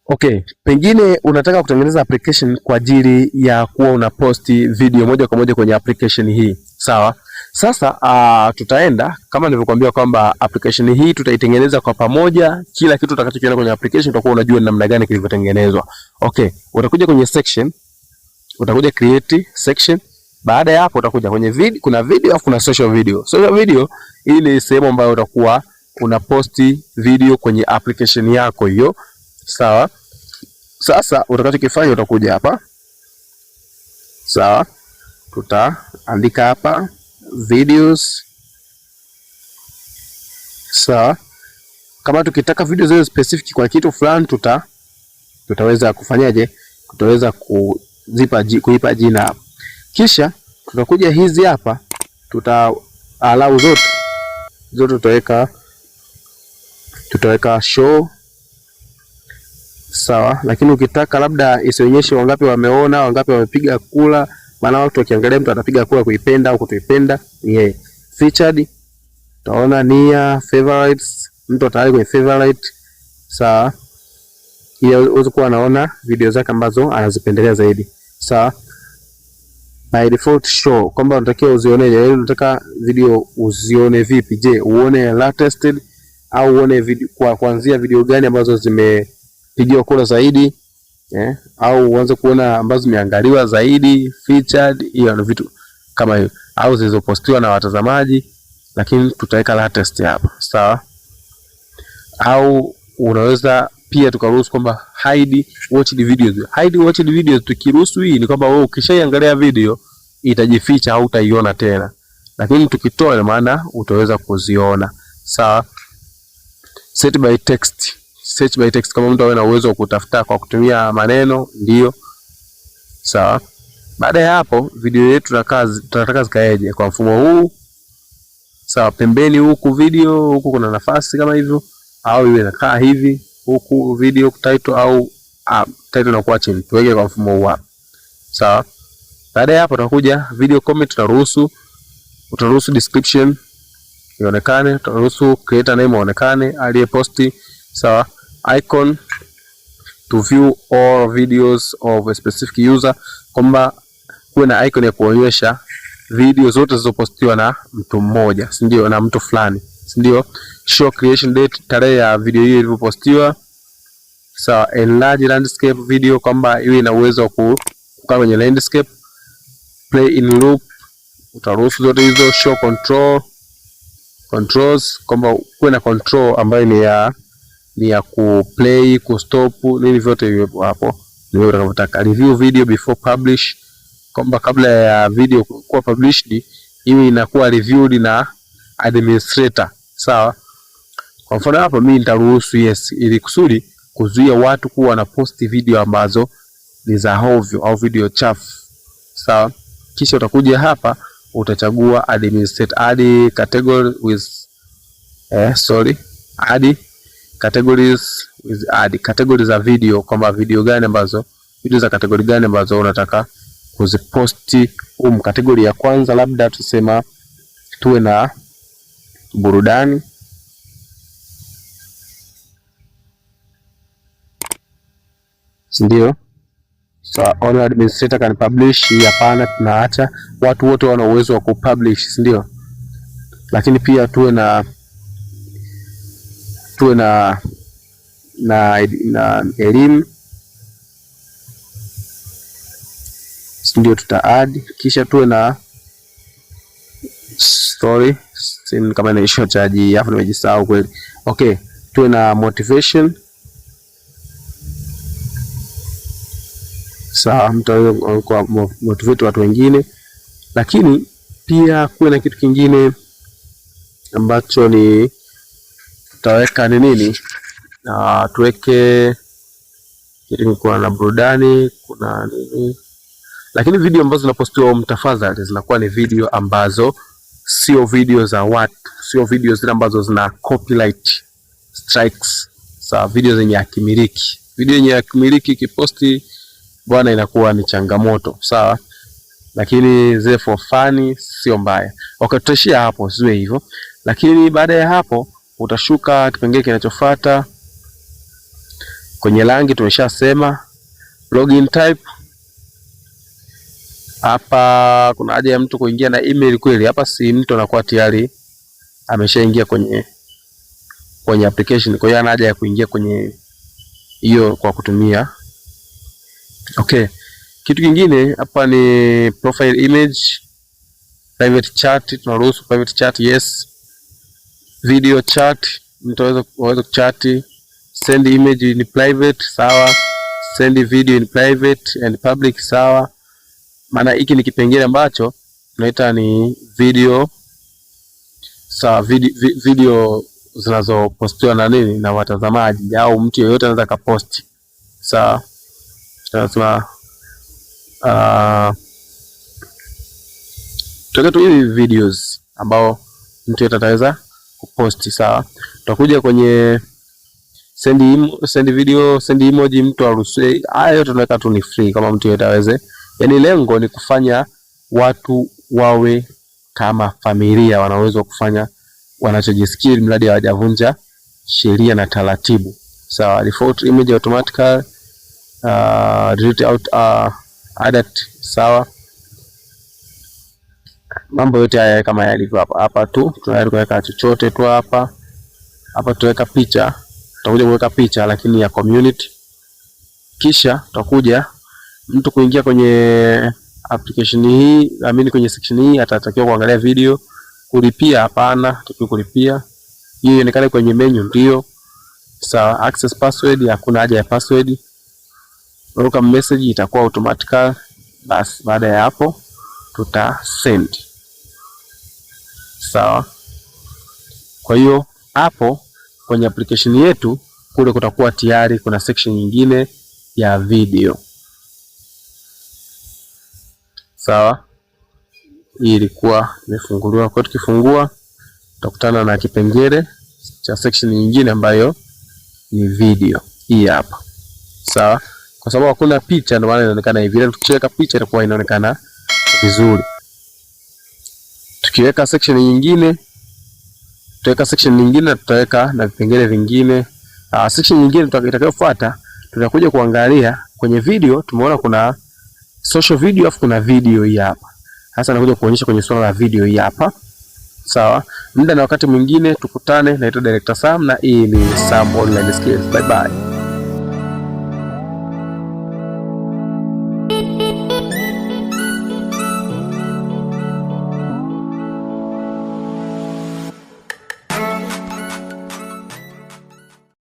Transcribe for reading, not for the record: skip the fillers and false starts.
Okay, pengine unataka kutengeneza application kwa ajili ya kuwa unaposti video moja kwa moja kwenye application hii. Sawa? Sasa tutaenda kama nilivyokuambia kwamba application hii tutaitengeneza kwa pamoja. Kila kitu utakachokiona kwenye application utakuwa unajua ni namna gani kilivyotengenezwa. Okay, utakuja kwenye section, utakuja create section. Baada ya hapo utakuja kwenye video, kuna video afu kuna social video. Social video hii ni sehemu ambayo utakuwa unaposti video kwenye application yako hiyo. Sawa? Sasa utakachokifanya utakuja hapa. Sawa? Tutaandika hapa videos. Sawa? Kama tukitaka video ziwe specific kwa kitu fulani tutaweza kufanyaje? Tutaweza kuipa jina hapa. Kisha tutakuja hizi hapa, allow zote tutaweka show. Sawa, lakini ukitaka labda isionyeshe wangapi wameona, wangapi wamepiga kula, maana watu wakiangalia mtu atapiga kula kuipenda au kutoipenda. Featured, utaona near, favorites, mtu ataweka kwenye favorite. Sawa, ili uweze kuwa anaona video zake ambazo anazipendelea zaidi. Sawa, by default show, kwamba unatakiwa uzioneje, yaani unataka video uzione vipi? Je, uone latest au uone video kuanzia video gani ambazo zimepigiwa kura zaidi, au uanze kuona ambazo zimeangaliwa zaidi, featured, hiyo ni vitu kama hiyo, au zilizopostiwa na watazamaji, lakini tutaweka latest hapa. Sawa, au unaweza pia tukaruhusu kwamba hide watched videos. Hide watched videos tukiruhusu hii ni kwamba wewe ukishaiangalia video itajificha au utaiona tena, lakini tukitoa ina maana utaweza kuziona. Sawa. Set by text. Search by text, kama mtu awe na uwezo wa kutafuta kwa kutumia maneno, ndio. Sawa. Baada ya hapo video yetu tunataka zikaeje kwa mfumo huu. Sawa, pembeni huku video, huku kuna nafasi kama hivyo, au iwe inakaa hivi, huku video title au title inakuwa chini. Tuweke kwa mfumo huu hapa. Sawa. Baada ya hapo tutakuja video comment, utaruhusu description ionekane, utaruhusu creator name ionekane, aliyeposti. Sawa. Icon to view all videos of a specific user, kwamba kuwe na icon ya kuonyesha video zote zilizopostiwa na mtu mmoja, si ndio, na mtu fulani, si ndio. Show creation date, tarehe ya video hiyo ilipostiwa. Sawa. Enlarge landscape video, kwamba iwe ina uwezo wa kukaa kwenye landscape. Play in loop, utaruhusu zote hizo. Show controls, kwamba kuwe na control ambayo ni ya kuplay, kustop, nini vyote hivyo hapo ni wewe unavyotaka. Review video before publish, kwamba kabla ya video kuwa published iwe inakuwa reviewed na administrator. Sawa. Kwa mfano hapa mimi nitaruhusu yes, ili kusudi kuzuia watu kuwa na post video ambazo ni za hovyo au video chafu. Sawa. Kisha utakuja hapa utachagua administrator, add category with add categories with add categories za video, kwamba video za category gani ambazo unataka kuziposti. Category ya kwanza labda tusema tuwe na burudani. Ndio. So only administrator can publish. Hapana, tunaacha watu wote wana uwezo wa kupublish, ndio. Lakini pia tuwe na elimu, ndio tuta add. Kisha tuwe na story, kama ina issue chaji afu nimejisahau kweli. Okay, tuwe na motivation. Sawa, mtu kwa motivate watu wengine. Lakini pia kuwe na kitu kingine ambacho ni tutaweka ni nini? Tuweke kitu kwa na burudani, kuna nini? Lakini video ambazo zinapostiwa mtafadhali zinakuwa ni video ambazo sio video za watu, sio video zile ambazo zina copyright strikes. Sawa, video zenye hakimiliki. Video yenye hakimiliki kiposti bwana inakuwa ni changamoto. Sawa, lakini zile for fun sio mbaya. Wakatishia hapo siwe hivyo. Lakini baada ya hapo utashuka kipengele kinachofuata Kwenye rangi tumeshasema. Login type, hapa kuna haja ya mtu kuingia na email kweli? Hapa si mtu anakuwa tayari ameshaingia kwenye application, kwa hiyo ana haja ya kuingia kwenye hiyo kwa kutumia. Okay, kitu kingine hapa ni profile image, private chat, tunaruhusu private chat, yes. Video chat, mtu aweze kuchat. Send image in private, sawa. Send video in private and public, sawa. Maana hiki ni kipengele ambacho tunaita ni video, sawa. Video zinazopostiwa na nini, na watazamaji au mtu yeyote anaweza kaposti, sawa. Tunasema tuweke tu hivi videos ambao mtu yeyote ataweza kuposti, sawa. Tutakuja kwenye send video, send emoji, mtu aruhusiwe. Haya yote tunaweka tu ni free kama mtu yeyote aweze. Yaani lengo ni kufanya watu wawe kama familia, wanaweza kufanya wanachojisikia mradi hawajavunja sheria na taratibu, sawa. Default image automatically, delete out adult, sawa. Mambo yote haya kama yalivyo hapa. Hapa tu tunaweza kuweka chochote tu hapa. Hapa tuweka picha, tutakuja kuweka picha lakini ya community. Kisha tutakuja mtu kuingia kwenye application hii, kwenye section hii atatakiwa kuangalia video. Kulipia hapana, tutakiwa kulipia. Hiyo ionekane kwenye menu, ndio sawa. Access password, hakuna haja ya password. Welcome message itakuwa automatically. Basi baada ya hapo tuta send, sawa. Kwa hiyo hapo kwenye application yetu kule kutakuwa tayari kuna section nyingine ya video, sawa. Hii ilikuwa imefunguliwa, kwa tukifungua tutakutana na kipengele cha section nyingine ambayo ni video. Hii hapa, sawa. Kwa sababu hakuna picha ndio maana inaonekana hivi. Tukiweka picha itakuwa inaonekana vizuri. Tukiweka section nyingine, tutaweka na vipengele vingine. Section nyingine itakayofuata tutakuja kuangalia kwenye video. Tumeona kuna social video afu kuna video hii hapa. Sasa nakuja kuonyesha kwenye swala la video hii hapa, sawa. Muda na wakati mwingine tukutane. Naitwa Director Sam na hii ni Sam Online Skills. Bye bye.